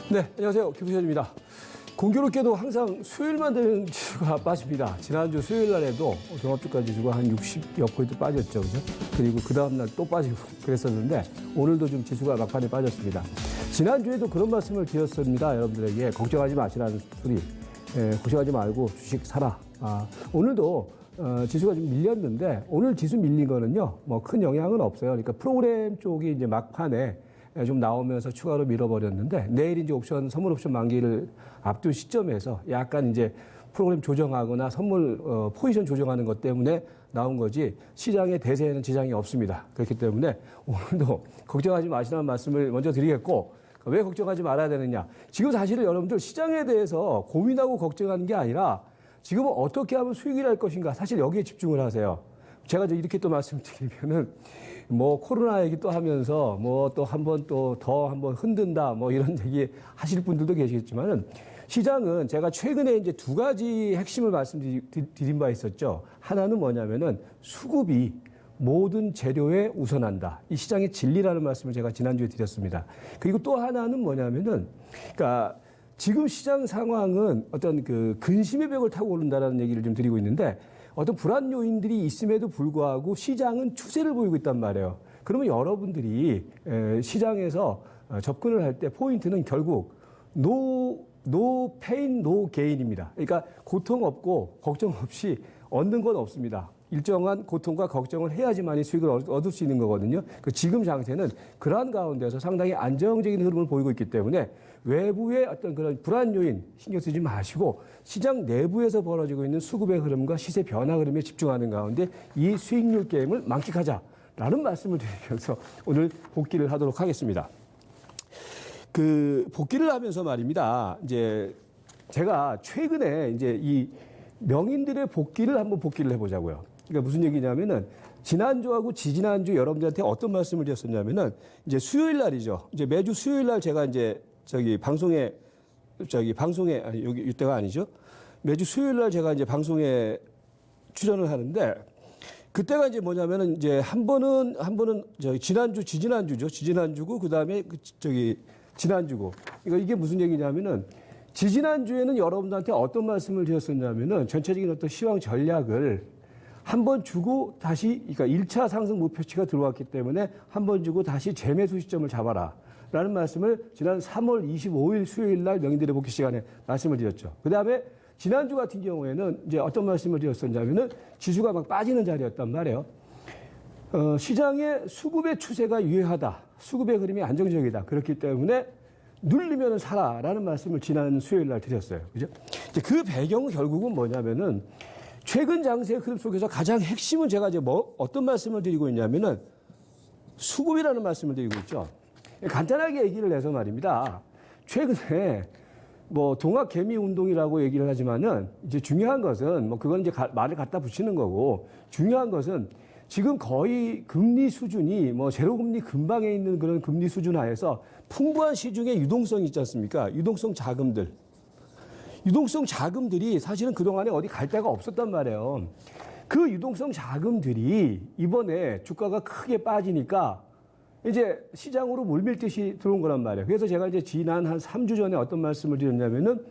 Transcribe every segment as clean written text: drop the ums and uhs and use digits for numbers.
네, 안녕하세요. 김부현입니다. 공교롭게도 항상 수요일만 되면 지수가 빠집니다. 지난주 수요일 날에도 종합주가 지수가 한 60여 포인트 빠졌죠. 그죠? 그리고 그 다음날 또 빠지고 그랬었는데 오늘도 좀 지수가 막판에 빠졌습니다. 지난주에도 그런 말씀을 드렸습니다. 여러분들에게 걱정하지 마시라는 소리. 걱정하지 말고 주식 사라. 오늘도 지수가 좀 밀렸는데 오늘 지수 밀린 거는요, 뭐 큰 영향은 없어요. 그러니까 프로그램 쪽이 이제 막판에 좀 나오면서 추가로 밀어버렸는데 내일 이제 선물 옵션 만기를 앞둔 시점에서 약간 이제 프로그램 조정하거나 선물 포지션 조정하는 것 때문에 나온 거지 시장의 대세에는 지장이 없습니다. 그렇기 때문에 오늘도 걱정하지 마시라는 말씀을 먼저 드리겠고, 왜 걱정하지 말아야 되느냐. 지금 사실은 여러분들 시장에 대해서 고민하고 걱정하는 게 아니라 지금은 어떻게 하면 수익이 날 것인가, 사실 여기에 집중을 하세요. 제가 이렇게 또 말씀드리면은 뭐 코로나 얘기 또 하면서 뭐 또 한 번 또 더 한 번 흔든다 뭐 이런 얘기 하실 분들도 계시겠지만은 시장은 제가 최근에 이제 두 가지 핵심을 말씀드린 바 있었죠. 하나는 뭐냐면은 수급이 모든 재료에 우선한다. 이 시장의 진리라는 말씀을 제가 지난주에 드렸습니다. 그리고 또 하나는 뭐냐면은 그러니까 지금 시장 상황은 어떤 그 근심의 벽을 타고 오른다라는 얘기를 좀 드리고 있는데 어떤 불안 요인들이 있음에도 불구하고 시장은 추세를 보이고 있단 말이에요. 그러면 여러분들이 시장에서 접근을 할 때 포인트는 결국 no pain, no gain입니다. 그러니까 고통 없고 걱정 없이 얻는 건 없습니다. 일정한 고통과 걱정을 해야지만 수익을 얻을 수 있는 거거든요. 지금 장세는 그러한 가운데서 상당히 안정적인 흐름을 보이고 있기 때문에 외부의 어떤 그런 불안 요인 신경 쓰지 마시고 시장 내부에서 벌어지고 있는 수급의 흐름과 시세 변화 흐름에 집중하는 가운데 이 수익률 게임을 만끽하자라는 말씀을 드리면서 오늘 복귀를 하도록 하겠습니다. 그 복귀를 하면서 말입니다. 이제 제가 최근에 이제 이 명인들의 복귀를 해보자고요. 그러니까 무슨 얘기냐면은 지난주하고 지지난주 여러분들한테 어떤 말씀을 드렸었냐면은 이제 수요일 날이죠. 이제 매주 수요일 날 제가 이제 방송에 아니 여기 이때가 아니죠. 매주 수요일 날 제가 이제 방송에 출연을 하는데 그때가 이제 뭐냐면은 이제 한 번은 지지난주고 그다음에 지난주고. 그러니까 이게 무슨 얘기냐면은 지지난주에는 여러분들한테 어떤 말씀을 드렸었냐면은 전체적인 어떤 시황 전략을 한 번 주고 다시, 그러니까 1차 상승 목표치가 들어왔기 때문에 한 번 주고 다시 재매수 시점을 잡아라. 라는 말씀을 지난 3월 25일 수요일 날 명인들의 복귀 시간에 말씀을 드렸죠. 그 다음에 지난주 같은 경우에는 이제 어떤 말씀을 드렸었냐면은 지수가 막 빠지는 자리였단 말이에요. 시장의 수급의 추세가 유효하다. 수급의 흐름이 안정적이다. 그렇기 때문에 눌리면 사라라는 말씀을 지난 수요일 날 드렸어요. 그죠? 이제 그 배경은 결국은 뭐냐면은 최근 장세의 흐름 속에서 가장 핵심은 제가 이제 어떤 말씀을 드리고 있냐면은 수급이라는 말씀을 드리고 있죠. 간단하게 얘기를 해서 말입니다. 최근에 뭐 동학 개미 운동이라고 얘기를 하지만은 이제 중요한 것은 뭐 그건 이제 말을 갖다 붙이는 거고 중요한 것은 지금 거의 금리 수준이 뭐 제로금리 근방에 있는 그런 금리 수준 하에서 풍부한 시중에 유동성이 있지 않습니까? 유동성 자금들이 사실은 그동안에 어디 갈 데가 없었단 말이에요. 그 유동성 자금들이 이번에 주가가 크게 빠지니까 이제 시장으로 물밀듯이 들어온 거란 말이에요. 그래서 제가 이제 지난 한 3주 전에 어떤 말씀을 드렸냐면은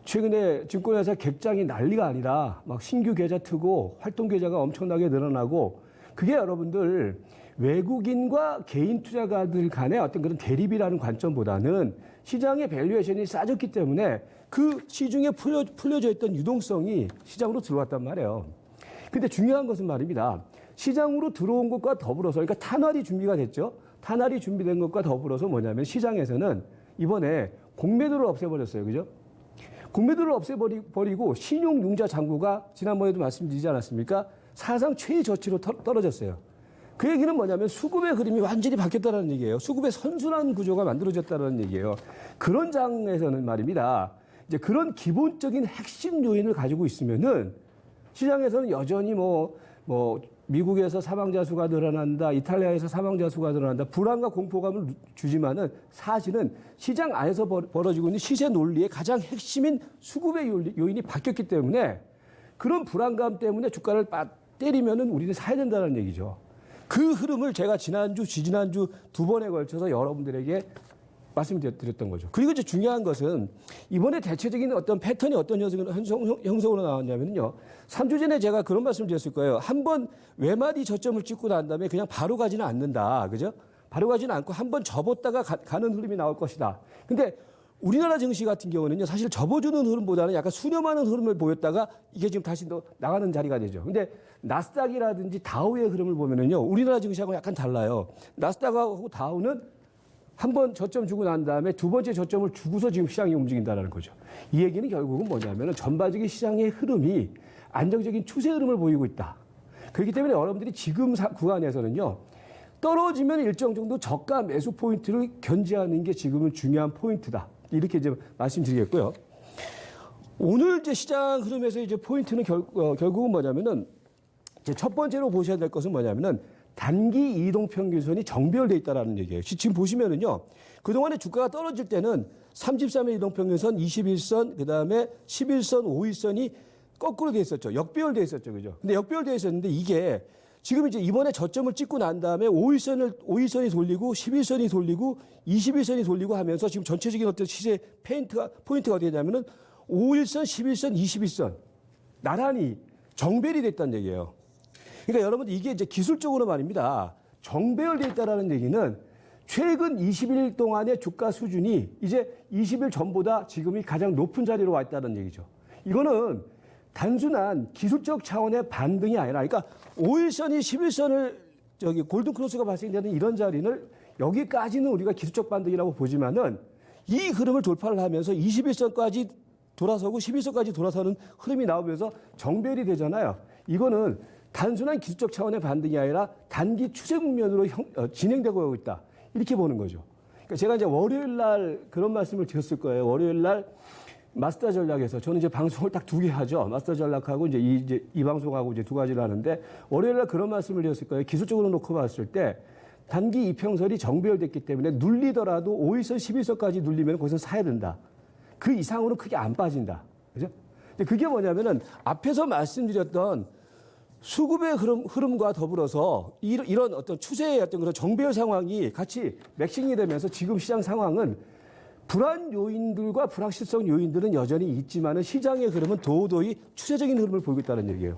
최근에 증권회사 객장이 난리가 아니라 막 신규 계좌 트고 활동 계좌가 엄청나게 늘어나고 그게 여러분들 외국인과 개인 투자가들 간의 어떤 그런 대립이라는 관점보다는 시장의 밸류에이션이 싸졌기 때문에 그 시중에 풀려져 있던 유동성이 시장으로 들어왔단 말이에요. 근데 중요한 것은 말입니다. 시장으로 들어온 것과 더불어서, 그러니까 탄환이 준비가 됐죠. 탄환이 준비된 것과 더불어서 뭐냐면 시장에서는 이번에 공매도를 없애버렸어요. 그죠? 공매도를 없애버리고 신용융자 잔고가 지난번에도 말씀드리지 않았습니까? 사상 최저치로 떨어졌어요. 그 얘기는 뭐냐면 수급의 흐름이 완전히 바뀌었다는 얘기예요. 수급의 선순환 구조가 만들어졌다는 얘기예요. 그런 장에서는 말입니다. 이제 그런 기본적인 핵심 요인을 가지고 있으면은 시장에서는 여전히 뭐 미국에서 사망자 수가 늘어난다, 이탈리아에서 사망자 수가 늘어난다, 불안과 공포감을 주지만은 사실은 시장 안에서 벌어지고 있는 시세 논리의 가장 핵심인 수급의 요인이 바뀌었기 때문에 그런 불안감 때문에 주가를 때리면은 우리는 사야 된다는 얘기죠. 그 흐름을 제가 지난주, 지지난주 두 번에 걸쳐서 여러분들에게 말씀드렸던 거죠. 그리고 이제 중요한 것은 이번에 대체적인 어떤 패턴이 어떤 형성으로 나왔냐면요. 3주 전에 제가 그런 말씀을 드렸을 거예요. 한번 외마디 저점을 찍고 난 다음에 그냥 바로 가지는 않는다. 그죠? 바로 가지는 않고 한번 접었다가 가는 흐름이 나올 것이다. 근데 우리나라 증시 같은 경우는요. 사실 접어주는 흐름보다는 약간 수렴하는 흐름을 보였다가 이게 지금 다시 또 나가는 자리가 되죠. 근데 나스닥이라든지 다우의 흐름을 보면은요. 우리나라 증시하고 약간 달라요. 나스닥하고 다우는 한번 저점 주고 난 다음에 두 번째 저점을 주고서 지금 시장이 움직인다는 거죠. 이 얘기는 결국은 뭐냐면 전반적인 시장의 흐름이 안정적인 추세 흐름을 보이고 있다. 그렇기 때문에 여러분들이 지금 구간에서는요. 떨어지면 일정 정도 저가 매수 포인트를 견지하는 게 지금은 중요한 포인트다. 이렇게 이제 말씀드리겠고요. 오늘 이제 시장 흐름에서 이제 포인트는 결국은 뭐냐면은 이제 첫 번째로 보셔야 될 것은 뭐냐면은 단기 이동평균선이 정배열되어 있다는 얘기예요. 지금 보시면은요. 그동안에 주가가 떨어질 때는 33일 이동평균선, 21선, 그 다음에 11선, 5일선이 거꾸로 되어 있었죠. 역배열되어 있었죠. 그죠? 근데 역배열되어 있었는데 이게 지금 이제 이번에 저점을 찍고 난 다음에 5일선이 돌리고 11선이 돌리고 21선이 돌리고 하면서 지금 전체적인 어떤 시세 포인트가 어떻게 되냐면은 5일선, 11선, 21선 나란히 정배열이 됐다는 얘기예요. 그러니까 여러분 이게 이제 기술적으로 말입니다. 정배열되어 있다는 얘기는 최근 20일 동안의 주가 수준이 이제 20일 전보다 지금이 가장 높은 자리로 와 있다는 얘기죠. 이거는 단순한 기술적 차원의 반등이 아니라, 그러니까 5일선이 11선을 골든크로스가 발생되는 이런 자리를 여기까지는 우리가 기술적 반등이라고 보지만은 이 흐름을 돌파를 하면서 21선까지 돌아서고 11선까지 돌아서는 흐름이 나오면서 정배열이 되잖아요. 이거는 단순한 기술적 차원의 반등이 아니라 단기 추세 국면으로 진행되고 있다. 이렇게 보는 거죠. 그러니까 제가 이제 월요일 날 그런 말씀을 드렸을 거예요. 월요일 날 마스터 전략에서 저는 이제 방송을 딱 두 개 하죠. 마스터 전략하고 이제 이 방송하고 이제 두 가지를 하는데 월요일 날 그런 말씀을 드렸을 거예요. 기술적으로 놓고 봤을 때 단기 이평선이 정배열됐기 때문에 눌리더라도 5일선, 11선까지 눌리면 거기서 사야 된다. 그 이상으로는 크게 안 빠진다. 그죠? 근데 그게 뭐냐면은 앞에서 말씀드렸던 수급의 흐름과 더불어서 이런 어떤 추세의 어떤 그런 정배열 상황이 같이 맥싱이 되면서 지금 시장 상황은 불안 요인들과 불확실성 요인들은 여전히 있지만은 시장의 흐름은 도저히 추세적인 흐름을 보이고 있다는 얘기예요.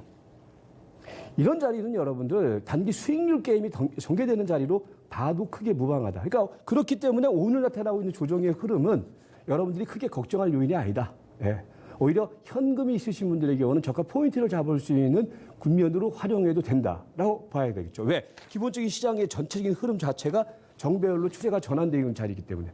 이런 자리는 여러분들 단기 수익률 게임이 전개되는 자리로 봐도 크게 무방하다. 그러니까 그렇기 때문에 오늘 나타나고 있는 조정의 흐름은 여러분들이 크게 걱정할 요인이 아니다. 예. 오히려 현금이 있으신 분들의 경우는 저가 포인트를 잡을 수 있는 국면으로 활용해도 된다라고 봐야 되겠죠. 왜? 기본적인 시장의 전체적인 흐름 자체가 정배열로 추세가 전환되는 자리이기 때문에.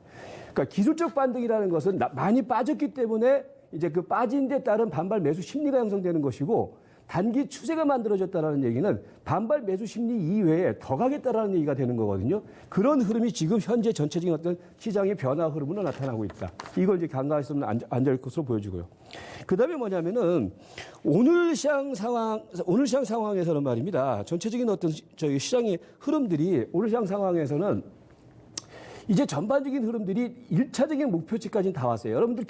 그러니까 기술적 반등이라는 것은 많이 빠졌기 때문에 이제 그 빠진 데 따른 반발 매수 심리가 형성되는 것이고 단기 추세가 만들어졌다는 얘기는 반발 매수 심리 이외에 더 가겠다라는 얘기가 되는 거거든요. 그런 흐름이 지금 현재 전체적인 어떤 시장의 변화 흐름으로 나타나고 있다. 이걸 이제 간과할 수 없는 안 될 것으로 보여지고요. 그 다음에 뭐냐면은 오늘 시장 상황에서는 말입니다. 전체적인 어떤 저희 시장의 흐름들이 오늘 시장 상황에서는 이제 전반적인 흐름들이 1차적인 목표치까지는 다 왔어요. 여러분들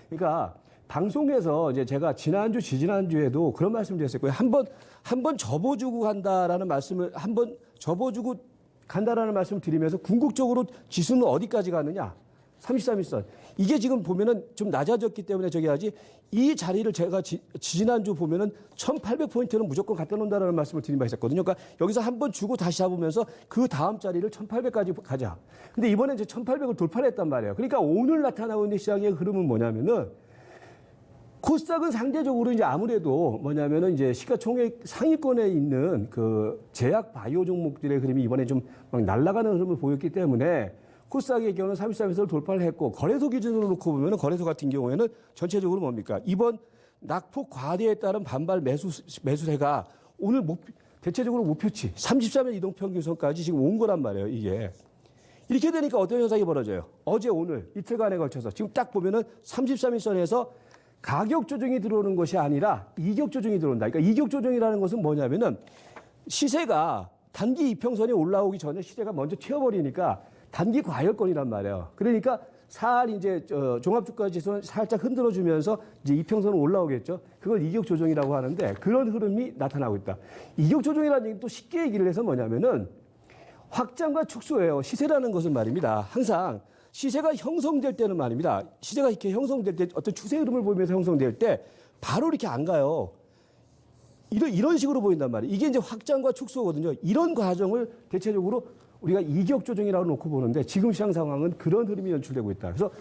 그러니까 방송에서 이제 제가 지난주, 지지난주에도 그런 말씀을 드렸을 거예요. 한번 접어주고 간다라는 말씀을, 한번 접어주고 간다라는 말씀을 드리면서 궁극적으로 지수는 어디까지 가느냐? 33일선. 이게 지금 보면은 좀 낮아졌기 때문에 저기 하지, 이 자리를 제가 지난주 보면은 1800포인트는 무조건 갖다 놓는다라는 말씀을 드린 바 있었거든요. 그러니까 여기서 한번 주고 다시 잡으면서 그 다음 자리를 1800까지 가자. 근데 이번에 이제 1800을 돌파를 했단 말이에요. 그러니까 오늘 나타나고 있는 시장의 흐름은 뭐냐면은 코스닥은 상대적으로 이제 아무래도 뭐냐면은 이제 시가총액 상위권에 있는 그 제약 바이오 종목들의 흐름이 이번에 좀 막 날아가는 흐름을 보였기 때문에 코스닥의 경우는 33에서 돌파를 했고 거래소 기준으로 놓고 보면은 거래소 같은 경우에는 전체적으로 뭡니까? 이번 낙폭 과대에 따른 반발 매수세가 오늘 대체적으로 목표치 33일 이동평균선까지 지금 온 거란 말이에요. 이게. 이렇게 되니까 어떤 현상이 벌어져요? 어제 오늘 이틀간에 걸쳐서 지금 딱 보면은 33일선에서 가격 조정이 들어오는 것이 아니라 이격 조정이 들어온다. 그러니까 이격 조정이라는 것은 뭐냐면은 시세가 단기 이평선이 올라오기 전에 시세가 먼저 튀어버리니까 단기 과열권이란 말이에요. 그러니까 이제 종합주가지수는 살짝 흔들어주면서 이제 이평선은 올라오겠죠. 그걸 이격 조정이라고 하는데 그런 흐름이 나타나고 있다. 이격 조정이라는 얘기는 또 쉽게 얘기를 해서 뭐냐면은 확장과 축소예요. 시세라는 것은 말입니다. 항상 시세가 형성될 때는 말입니다. 시세가 이렇게 형성될 때 어떤 추세 흐름을 보면서 형성될 때 바로 이렇게 안 가요. 이런 식으로 보인단 말이에요. 이게 이제 확장과 축소거든요. 이런 과정을 대체적으로 우리가 이격 조정이라고 놓고 보는데 지금 시장 상황은 그런 흐름이 연출되고 있다. 그래서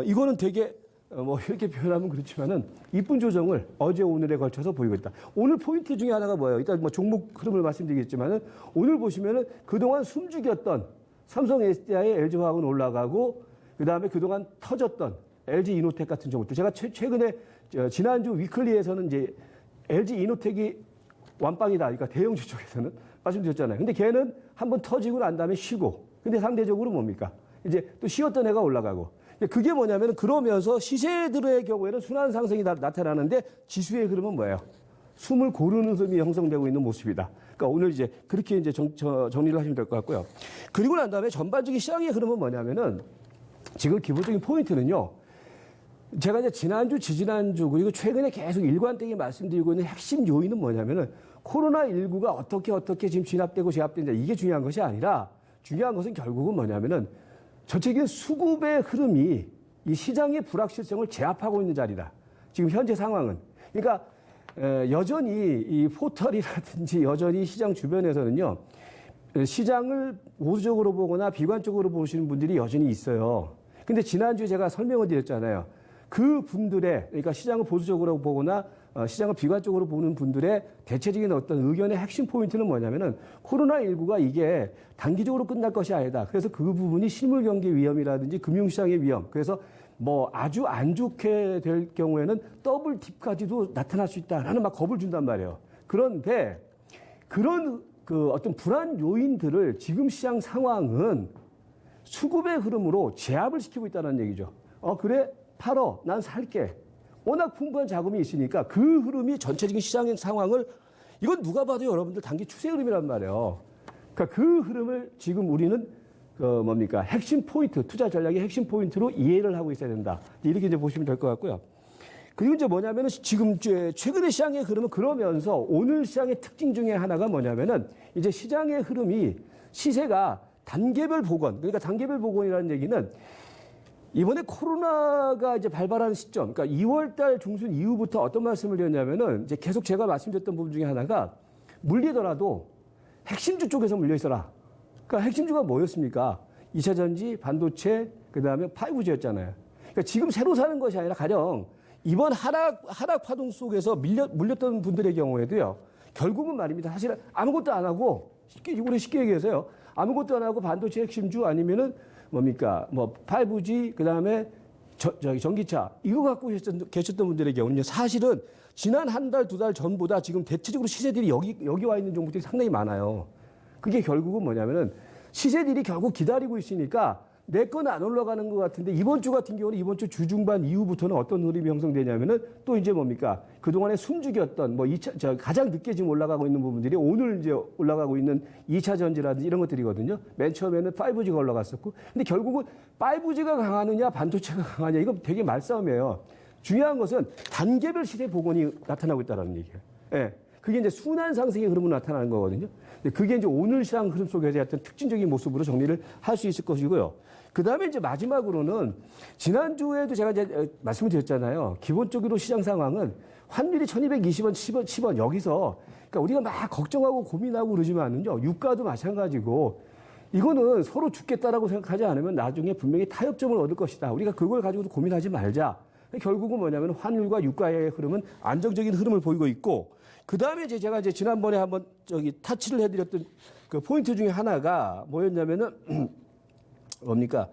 이거는 되게 뭐 이렇게 표현하면 그렇지만은 이쁜 조정을 어제 오늘에 걸쳐서 보이고 있다. 오늘 포인트 중에 하나가 뭐예요? 일단 뭐 종목 흐름을 말씀드리겠지만은 오늘 보시면은 그동안 숨죽였던 삼성 SDI, LG화학은 올라가고 그다음에 그동안 터졌던 LG 이노텍 같은 종목들. 제가 최근에 지난주 위클리에서는 이제 LG 이노텍이 완빵이다. 그러니까 대형주 쪽에서는 말씀드렸잖아요. 근데 걔는 한번 터지고 난 다음에 쉬고. 근데 상대적으로 뭡니까? 이제 또 쉬었던 애가 올라가고. 그게 뭐냐면 그러면서 시세들의 경우에는 순환 상승이 나타나는데 지수의 흐름은 뭐예요? 숨을 고르는 흐름이 형성되고 있는 모습이다. 그러니까 오늘 이제 그렇게 이제 정리를 하시면 될 것 같고요. 그리고 난 다음에 전반적인 시장의 흐름은 뭐냐면은 지금 기본적인 포인트는요. 제가 이제 지난주, 지지난주 그리고 최근에 계속 일관되게 말씀드리고 있는 핵심 요인은 뭐냐면은 코로나19가 어떻게 지금 진압되고 제압된다. 이게 중요한 것이 아니라 중요한 것은 결국은 뭐냐면은 전체적인 수급의 흐름이 이 시장의 불확실성을 제압하고 있는 자리다. 지금 현재 상황은. 그러니까 여전히 이 포털이라든지 여전히 시장 주변에서는요. 시장을 보수적으로 보거나 비관적으로 보시는 분들이 여전히 있어요. 근데 지난주에 제가 설명을 드렸잖아요. 그 분들의, 그러니까 시장을 보수적으로 보거나 시장을 비관적으로 보는 분들의 대체적인 어떤 의견의 핵심 포인트는 뭐냐면은 코로나19가 이게 단기적으로 끝날 것이 아니다. 그래서 그 부분이 실물 경기 위험이라든지 금융시장의 위험. 그래서 뭐 아주 안 좋게 될 경우에는 더블 딥까지도 나타날 수 있다라는 막 겁을 준단 말이에요. 그런데 그런 그 어떤 불안 요인들을 지금 시장 상황은 수급의 흐름으로 제압을 시키고 있다는 얘기죠. 그래? 팔어. 난 살게. 워낙 풍부한 자금이 있으니까 그 흐름이 전체적인 시장의 상황을 이건 누가 봐도 여러분들 단기 추세 흐름이란 말이에요. 그러니까 그 흐름을 지금 우리는 뭡니까? 핵심 포인트, 투자 전략의 핵심 포인트로 이해를 하고 있어야 된다. 이렇게 이제 보시면 될 것 같고요. 그리고 이제 뭐냐면은 지금 최근의 시장의 흐름은 그러면서 오늘 시장의 특징 중에 하나가 뭐냐면은 이제 시장의 흐름이 시세가 단계별 복원, 그러니까 단계별 복원이라는 얘기는 이번에 코로나가 이제 발발하는 시점, 그러니까 2월달 중순 이후부터 어떤 말씀을 드렸냐면은 이제 계속 제가 말씀드렸던 부분 중에 하나가 물리더라도 핵심주 쪽에서 물려 있어라. 그러니까 핵심주가 뭐였습니까? 2차 전지, 반도체, 그 다음에 5G였잖아요. 그러니까 지금 새로 사는 것이 아니라 가령 이번 하락 파동 속에서 물렸던 분들의 경우에도요. 결국은 말입니다. 사실 아무것도 안 하고 쉽게 얘기해서요. 아무것도 안 하고 반도체 핵심주 아니면은 뭡니까? 뭐 5G 그다음에 전기차 이거 갖고 계셨던 분들의 경우는 사실은 지난 한 달, 두 달 전보다 지금 대체적으로 시세들이 여기 와 있는 종목들이 상당히 많아요. 그게 결국은 뭐냐면은 시세들이 결국 기다리고 있으니까 내 건 안 올라가는 것 같은데 이번 주 같은 경우는 이번 주 주중반 이후부터는 어떤 흐름이 형성되냐면은 또 이제 뭡니까? 그동안에 숨죽였던 뭐 가장 늦게 지금 올라가고 있는 부분들이 오늘 이제 올라가고 있는 2차 전지라든지 이런 것들이거든요. 맨 처음에는 5G가 올라갔었고. 근데 결국은 5G가 강하느냐 반도체가 강하냐 이거 되게 말싸움이에요. 중요한 것은 단계별 시세 복원이 나타나고 있다는 얘기예요. 예. 그게 이제 순환 상승의 흐름으로 나타나는 거거든요. 그게 이제 오늘 시장 흐름 속에서 어떤 특징적인 모습으로 정리를 할 수 있을 것이고요. 그 다음에 이제 마지막으로는 지난주에도 제가 이제 말씀을 드렸잖아요. 기본적으로 시장 상황은 환율이 1220원, 10원 여기서 그러니까 우리가 막 걱정하고 고민하고 그러지만은요. 유가도 마찬가지고 이거는 서로 죽겠다라고 생각하지 않으면 나중에 분명히 타협점을 얻을 것이다. 우리가 그걸 가지고도 고민하지 말자. 결국은 뭐냐면 환율과 유가의 흐름은 안정적인 흐름을 보이고 있고 그 다음에 제가 지난번에 한번 타치를 해드렸던 그 포인트 중에 하나가 뭐였냐면은 뭡니까?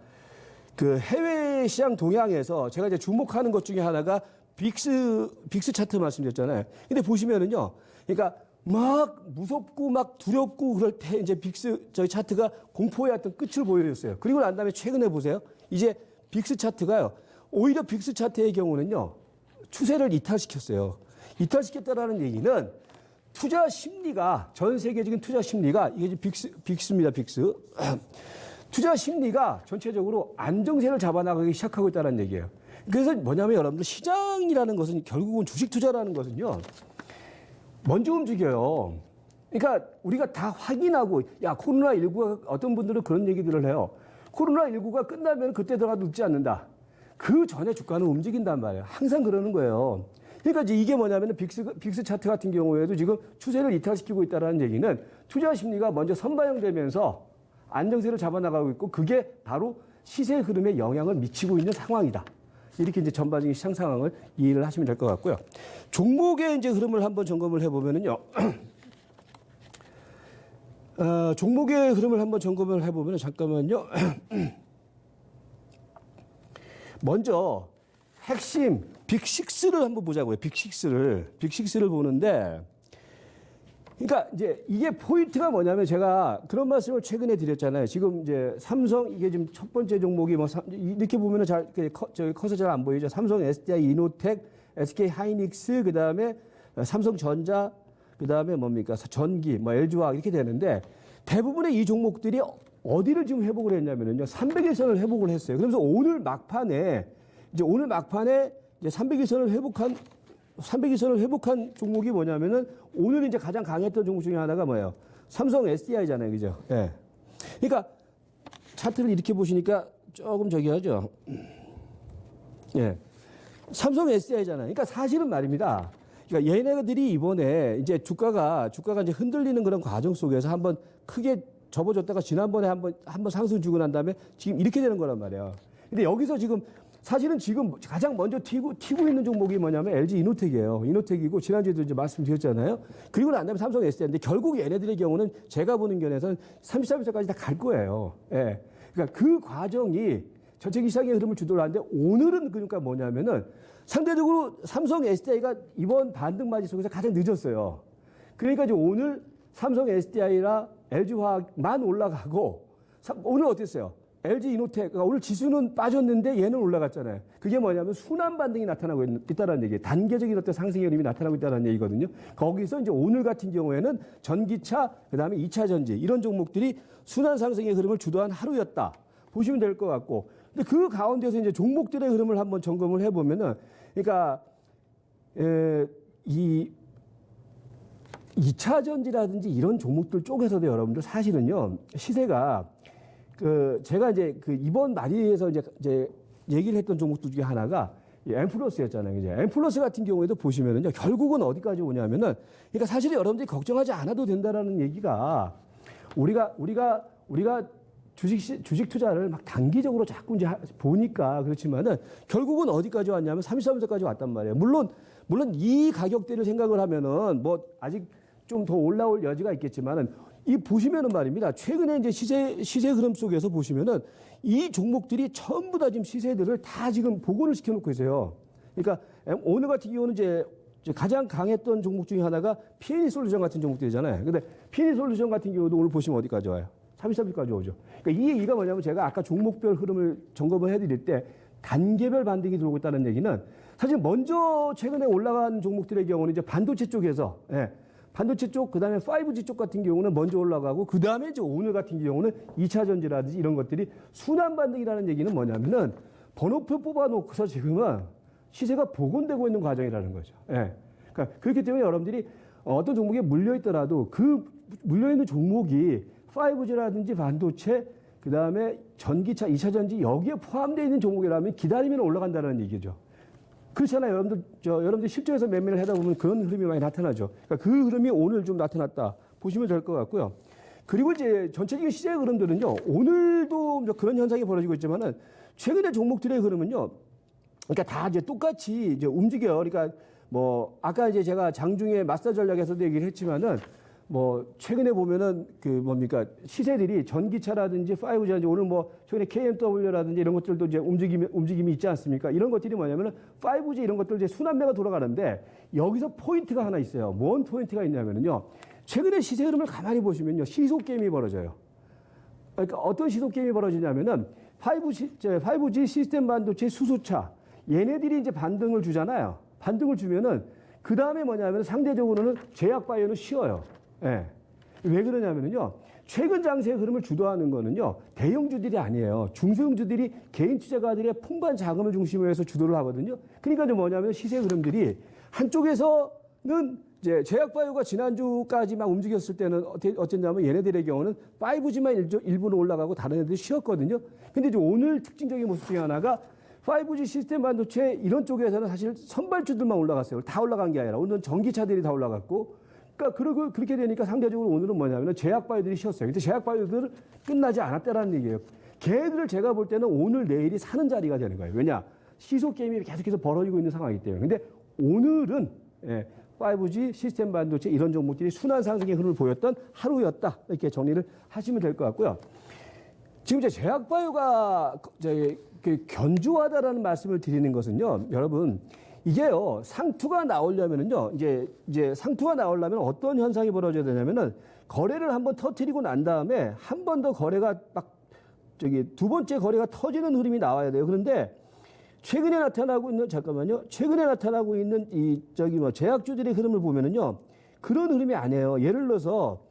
그 해외 시장 동향에서 제가 이제 주목하는 것 중에 하나가 빅스 차트 말씀드렸잖아요. 근데 보시면은요. 그러니까 막 무섭고 막 두렵고 그럴 때 이제 빅스 차트가 공포의 어떤 끝을 보여줬어요. 그리고 난 다음에 최근에 보세요. 이제 빅스 차트가요. 오히려 빅스 차트의 경우는요. 추세를 이탈시켰어요. 이탈시켰다라는 얘기는 투자 심리가 전 세계적인 투자 심리가 이게 빅스입니다. 빅스. 투자 심리가 전체적으로 안정세를 잡아나가기 시작하고 있다는 얘기예요. 그래서 뭐냐면 여러분들 시장이라는 것은 결국은 주식 투자라는 것은요. 먼저 움직여요. 그러니까 우리가 다 확인하고 야 코로나19가 어떤 분들은 그런 얘기들을 해요. 코로나19가 끝나면 그때 들어가도 늦지 않는다. 그 전에 주가는 움직인단 말이에요. 항상 그러는 거예요. 그러니까 이제 이게 뭐냐면 빅스 차트 같은 경우에도 지금 추세를 이탈시키고 있다는 얘기는 투자 심리가 먼저 선반영되면서 안정세를 잡아나가고 있고 그게 바로 시세 흐름에 영향을 미치고 있는 상황이다. 이렇게 이제 전반적인 시장 상황을 이해를 하시면 될 것 같고요. 종목의 이제 흐름을 한번 점검을 해보면은요. 종목의 흐름을 한번 점검을 해보면 잠깐만요. 먼저 핵심 빅6를 한번 보자고요. 빅6를 보는데 그러니까 이제 이게 포인트가 뭐냐면 제가 그런 말씀을 최근에 드렸잖아요. 지금 이제 삼성 이게 지금 첫 번째 종목이 뭐 이렇게 보면은 잘 저기 커서 잘 안 보이죠. 삼성, SDI, 이노텍, SK 하이닉스 그다음에 삼성전자 그다음에 뭡니까? 전기, 뭐 LG화학 이렇게 되는데 대부분의 이 종목들이 어디를 지금 회복을 했냐면요. 300일선을 회복을 했어요. 그러면서 오늘 막판에 이제 300일선을 회복한 종목이 뭐냐면은 오늘 이제 가장 강했던 종목 중에 하나가 뭐예요? 삼성 SDI잖아요. 그죠? 예. 그러니까 차트를 이렇게 보시니까 조금 저기 하죠. 예. 삼성 SDI잖아요. 그러니까 사실은 말입니다. 그러니까 얘네들이 이번에 이제 주가가 이제 흔들리는 그런 과정 속에서 한번 크게 접어졌다가 지난번에 한번 상승 주고 난 다음에 지금 이렇게 되는 거란 말이에요. 근데 여기서 사실은 지금 가장 먼저 튀고 있는 종목이 뭐냐면 LG 이노텍이에요. 이노텍이고 지난주에도 이제 말씀드렸잖아요. 그리고 난 다음에 삼성 SDI인데 결국 얘네들의 경우는 제가 보는 견해에서는 33일까지 다 갈 거예요. 예. 그러니까 그 과정이 전체 시장의 흐름을 주도를 하는데 오늘은 그러니까 뭐냐면은 상대적으로 삼성 SDI가 이번 반등 맞이 속에서 가장 늦었어요. 그러니까 이제 오늘 삼성 SDI라 LG화학만 올라가고 오늘 어땠어요? LG 이노텍 오늘 지수는 빠졌는데 얘는 올라갔잖아요. 그게 뭐냐면 순환 반등이 나타나고 있다는 얘기예요. 단계적인 어떤 상승의 흐름이 나타나고 있다는 얘기거든요. 거기서 이제 오늘 같은 경우에는 전기차 그다음에 2차 전지 이런 종목들이 순환 상승의 흐름을 주도한 하루였다. 보시면 될 것 같고. 근데 그 가운데서 이제 종목들의 흐름을 한번 점검을 해보면은 그러니까 이 2차 전지라든지 이런 종목들 쪽에서도 여러분들 사실은요 시세가 제가 이제 이번 말이에서 이제 얘기를 했던 종목들 중에 하나가 엠플러스였잖아요. 이제 엠플러스 같은 경우에도 보시면은요 결국은 어디까지 오냐면은 그러니까 사실 여러분들이 걱정하지 않아도 된다라는 얘기가 우리가 주식 투자를 막 단기적으로 자꾸 이제 보니까 그렇지만은 결국은 어디까지 왔냐면 33일까지 왔단 말이에요. 물론 이 가격대를 생각을 하면은 뭐 아직 좀 더 올라올 여지가 있겠지만은 이 보시면은 말입니다. 최근에 이제 시세 흐름 속에서 보시면은 이 종목들이 전부 다 지금 시세들을 다 지금 복원을 시켜놓고 있어요. 그러니까 오늘 같은 경우는 이제 가장 강했던 종목 중에 하나가 P&E 솔루션 같은 종목들이잖아요. 근데 P&E 솔루션 같은 경우도 오늘 보시면 어디까지 와요? 33일까지 오죠. 그러니까 이 얘기가 뭐냐면 제가 아까 종목별 흐름을 점검을 해드릴 때 단계별 반등이 들어오고 있다는 얘기는 사실 먼저 최근에 올라간 종목들의 경우는 이제 반도체 쪽에서 반도체 쪽, 그 다음에 5G 쪽 같은 경우는 먼저 올라가고, 그 다음에 이제 오늘 같은 경우는 2차 전지라든지 이런 것들이 순환 반등이라는 얘기는 뭐냐면은 번호표 뽑아놓고서 지금은 시세가 복원되고 있는 과정이라는 거죠. 예. 그러니까 그렇기 때문에 여러분들이 어떤 종목에 물려있더라도 그 물려있는 종목이 5G라든지 반도체, 그 다음에 전기차, 2차 전지 여기에 포함되어 있는 종목이라면 기다리면 올라간다는 얘기죠. 그렇잖아요. 여러분들 실전에서 매매를 하다 보면 그런 흐름이 많이 나타나죠. 그러니까 그 흐름이 오늘 좀 나타났다 보시면 될 것 같고요. 그리고 이제 전체적인 시장의 흐름들은요, 오늘도 그런 현상이 벌어지고 있지만은 최근의 종목들의 흐름은요, 그러니까 다 이제 똑같이 이제 움직여요. 그러니까 뭐 아까 이제 제가 장중에 마스터 전략에서도 얘기를 했지만은 뭐 최근에 보면은 시세들이 전기차라든지 5G라든지 오늘 뭐 최근에 KMW라든지 이런 것들도 이제 움직임이 있지 않습니까? 이런 것들이 뭐냐면은 5G 이런 것들 이제 순환매가 돌아가는데 여기서 포인트가 하나 있어요. 뭔 포인트가 있냐면은요. 최근에 시세 흐름을 가만히 보시면요. 시속 게임이 벌어져요. 그러니까 어떤 시속 게임이 벌어지냐면은 5G 시스템 반도체 수소차 얘네들이 이제 반등을 주잖아요. 반등을 주면은 그 다음에 뭐냐면 상대적으로는 제약 바이오는 쉬어요. 예. 왜 그러냐면요. 최근 장세의 흐름을 주도하는 거는요. 대형주들이 아니에요. 중소형주들이 개인 투자가들의 풍부한 자금을 중심으로 해서 주도를 하거든요. 그러니까 뭐냐면 시세 흐름들이 한쪽에서는 이제 제약바이오가 지난주까지 막 움직였을 때는 어쨌냐면 얘네들의 경우는 5G만 일부는 올라가고 다른 애들이 쉬었거든요. 근데 이제 오늘 특징적인 모습 중에 하나가 5G 시스템 반도체 이런 쪽에서는 사실 선발주들만 올라갔어요. 다 올라간 게 아니라 오늘은 전기차들이 다 올라갔고, 그러니까 그렇게 되니까 상대적으로 오늘은 뭐냐면 제약바이오들이 쉬었어요. 근데 제약바이오들은 끝나지 않았다라는 얘기예요. 걔들을 제가 볼 때는 오늘 내일이 사는 자리가 되는 거예요. 왜냐? 시소 게임이 계속해서 벌어지고 있는 상황이기 때문에. 근데 오늘은 5G 시스템 반도체 이런 종목들이 순환 상승의 흐름을 보였던 하루였다. 이렇게 정리를 하시면 될 것 같고요. 지금 이제 제약바이오가 견조하다라는 말씀을 드리는 것은요, 여러분, 이게요, 상투가 나오려면은요, 이제 상투가 나오려면 어떤 현상이 벌어져야 되냐면은 거래를 한번 터뜨리고 난 다음에 한 번 더 거래가 두 번째 거래가 터지는 흐름이 나와야 돼요. 그런데 최근에 나타나고 있는 제약주들의 흐름을 보면은요, 그런 흐름이 아니에요. 예를 들어서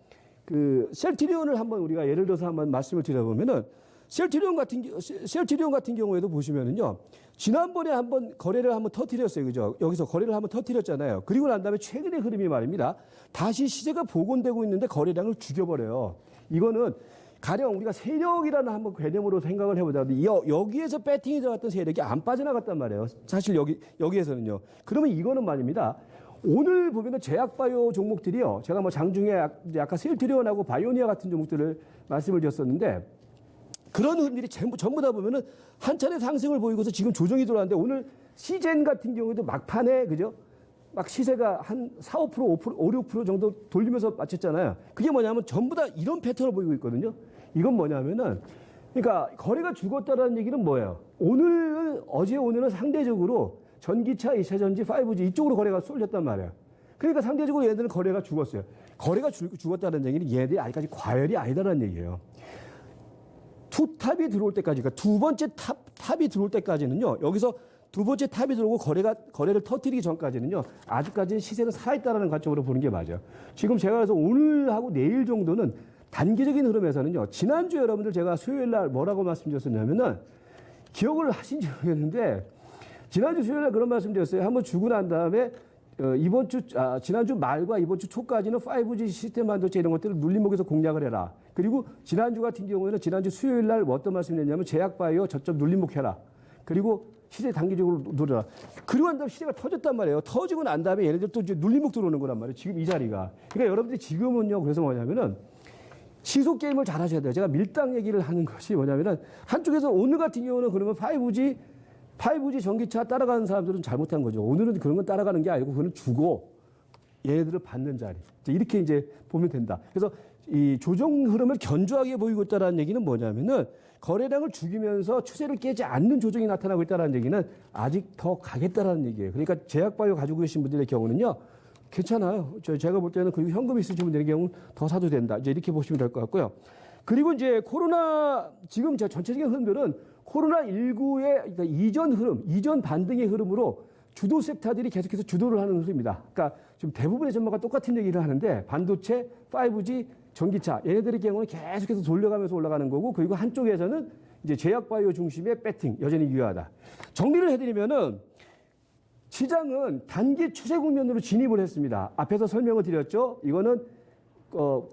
셀트리온을 한번 우리가 예를 들어서 한번 말씀을 드려보면은 셀트리온 같은 경우에도 보시면은요, 지난번에 한번 거래를 한번 터뜨렸어요. 그죠? 여기서 거래를 한번 터뜨렸잖아요. 그리고 난 다음에 최근의 흐름이 말입니다. 다시 시세가 복원되고 있는데 거래량을 죽여버려요. 이거는 가령 우리가 세력이라는 한번 개념으로 생각을 해보자면 여기에서 배팅이 들어갔던 세력이 안 빠져나갔단 말이에요. 사실 여기에서는요. 그러면 이거는 말입니다. 오늘 보면은 제약바이오 종목들이요. 제가 뭐 장중에 아까 셀트리온하고 바이오니아 같은 종목들을 말씀을 드렸었는데 그런 흐름들이 전부 다 보면은 한 차례 상승을 보이고서 지금 조정이 들어왔는데 오늘 시젠 같은 경우에도 막판에 그죠? 막 시세가 한 4, 5%, 6% 정도 돌리면서 맞췄잖아요. 그게 뭐냐면 전부 다 이런 패턴을 보이고 있거든요. 이건 뭐냐면은 그러니까 거래가 죽었다라는 얘기는 뭐예요? 오늘은 상대적으로 전기차, 2차전지, 5G 이쪽으로 거래가 쏠렸단 말이에요. 그러니까 상대적으로 얘네들은 거래가 죽었어요. 거래가 죽었다는 얘기는 얘네들이 아직까지 과열이 아니다라는 얘기예요. 투탑이 들어올 때까지, 그러니까 두 번째 탑이 들어올 때까지는요, 여기서 두 번째 탑이 들어오고 거래를 터뜨리기 전까지는요, 아직까지는 시세는 살아있다는 관점으로 보는 게 맞아요. 지금 제가 그래서 오늘하고 내일 정도는 단기적인 흐름에서는요, 지난주 여러분들 제가 수요일 날 뭐라고 말씀드렸었냐면은, 기억을 하신지 모르겠는데, 지난주 수요일 날 그런 말씀 드렸어요. 한번 주고 난 다음에, 지난주 말과 이번 주 초까지는 5G 시스템 반도체 이런 것들을 눌림목에서 공략을 해라. 그리고 지난주 같은 경우에는 지난주 수요일 날 어떤 말씀을 했냐면 제약바이오 저점 눌림목 해라. 그리고 시세 단기적으로 노려라. 그리고 난 다음에 시세가 터졌단 말이에요. 터지고 난 다음에 얘네들 또 이제 눌림목 들어오는 거란 말이에요. 지금 이 자리가. 그러니까 여러분들이 지금은요, 그래서 뭐냐면은 시소 게임을 잘 하셔야 돼요. 제가 밀당 얘기를 하는 것이 뭐냐면은 한쪽에서 오늘 같은 경우는 그러면 5G 전기차 따라가는 사람들은 잘못한 거죠. 오늘은 그런 건 따라가는 게 아니고 그거는 주고 얘네들을 받는 자리. 이렇게 이제 보면 된다. 그래서 이 조정 흐름을 견조하게 보이고 있다는 얘기는 뭐냐면은 거래량을 죽이면서 추세를 깨지 않는 조정이 나타나고 있다는 얘기는 아직 더 가겠다라는 얘기예요. 그러니까 제약바이오 가지고 계신 분들의 경우는요, 괜찮아요. 제가 볼 때는 그리고 현금 있으신 분들의 경우는 더 사도 된다. 이제 이렇게 보시면 될 것 같고요. 그리고 이제 지금 제 전체적인 흐름들은 코로나19의 그러니까 이전 반등의 흐름으로 주도 섹터들이 계속해서 주도를 하는 흐름입니다. 그러니까 지금 대부분의 전문가가 똑같은 얘기를 하는데 반도체, 5G, 전기차 얘네들의 경우는 계속해서 돌려가면서 올라가는 거고 그리고 한쪽에서는 이제 제약바이오 중심의 배팅 여전히 유효하다. 정리를 해드리면은 시장은 단기 추세 국면으로 진입을 했습니다. 앞에서 설명을 드렸죠. 이거는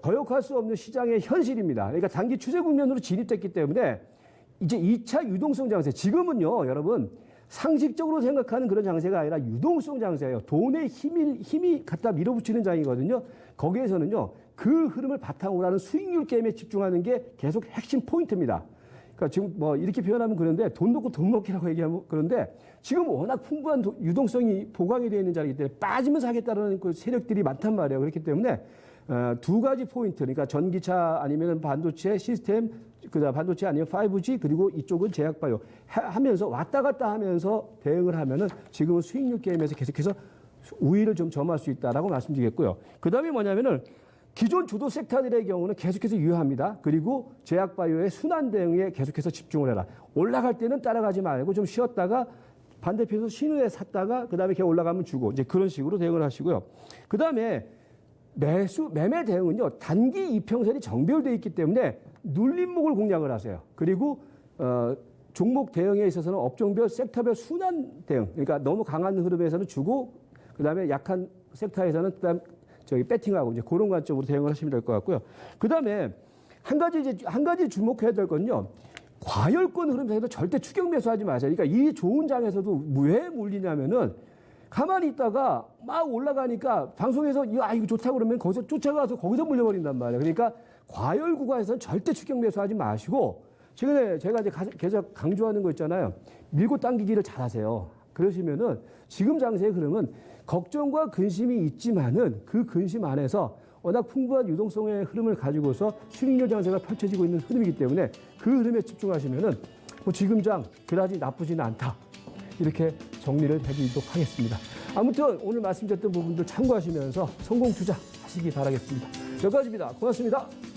거역할 수 없는 시장의 현실입니다. 그러니까 단기 추세 국면으로 진입됐기 때문에 이제 2차 유동성 장세. 지금은요, 여러분, 상식적으로 생각하는 그런 장세가 아니라 유동성 장세예요. 돈의 힘이 갖다 밀어붙이는 장이거든요. 거기에서는요, 그 흐름을 바탕으로 하는 수익률 게임에 집중하는 게 계속 핵심 포인트입니다. 그러니까 지금 뭐 이렇게 표현하면 그런데 돈 놓고 돈 먹기라고 얘기하면 그런데 지금 워낙 풍부한 유동성이 보강이 되어 있는 자리이기 때문에 빠지면서 하겠다는 그 세력들이 많단 말이에요. 그렇기 때문에 두 가지 포인트, 그러니까 전기차 아니면 반도체 시스템, 그다음 반도체 아니면 5G 그리고 이쪽은 제약바이오 하면서 왔다 갔다 하면서 대응을 하면은 지금은 수익률 게임에서 계속해서 우위를 좀 점할 수 있다라고 말씀드리겠고요. 그다음에 뭐냐면은 기존 주도 섹터들의 경우는 계속해서 유효합니다. 그리고 제약바이오의 순환 대응에 계속해서 집중을 해라. 올라갈 때는 따라가지 말고 좀 쉬었다가 반대편에서 신우에 샀다가 그다음에 걔 올라가면 주고 이제 그런 식으로 대응을 하시고요. 그다음에 매매 대응은요, 단기 이평선이 정배열되어 있기 때문에 눌림목을 공략을 하세요. 그리고, 종목 대응에 있어서는 업종별, 섹터별 순환 대응. 그러니까 너무 강한 흐름에서는 주고, 그 다음에 약한 섹터에서는 그다음 저희 배팅하고 이제 그런 관점으로 대응을 하시면 될 것 같고요. 그다음에 한 가지 주목해야 될 건요. 과열권 흐름에서 절대 추격 매수하지 마세요. 그러니까 이 좋은 장에서도 왜 물리냐면은 가만히 있다가 막 올라가니까 방송에서 이거 좋다고 그러면 거기서 쫓아가서 거기서 물려버린단 말이에요. 그러니까 과열 구간에서는 절대 추격 매수하지 마시고 최근에 제가 이제 계속 강조하는 거 있잖아요. 밀고 당기기를 잘하세요. 그러시면은 지금 장세의 흐름은 걱정과 근심이 있지만은 그 근심 안에서 워낙 풍부한 유동성의 흐름을 가지고서 수익률 장세가 펼쳐지고 있는 흐름이기 때문에 그 흐름에 집중하시면은 뭐 지금 장 그다지 나쁘지는 않다. 이렇게 정리를 해드리도록 하겠습니다. 아무튼 오늘 말씀드렸던 부분들 참고하시면서 성공 투자 하시기 바라겠습니다. 여기까지입니다. 고맙습니다.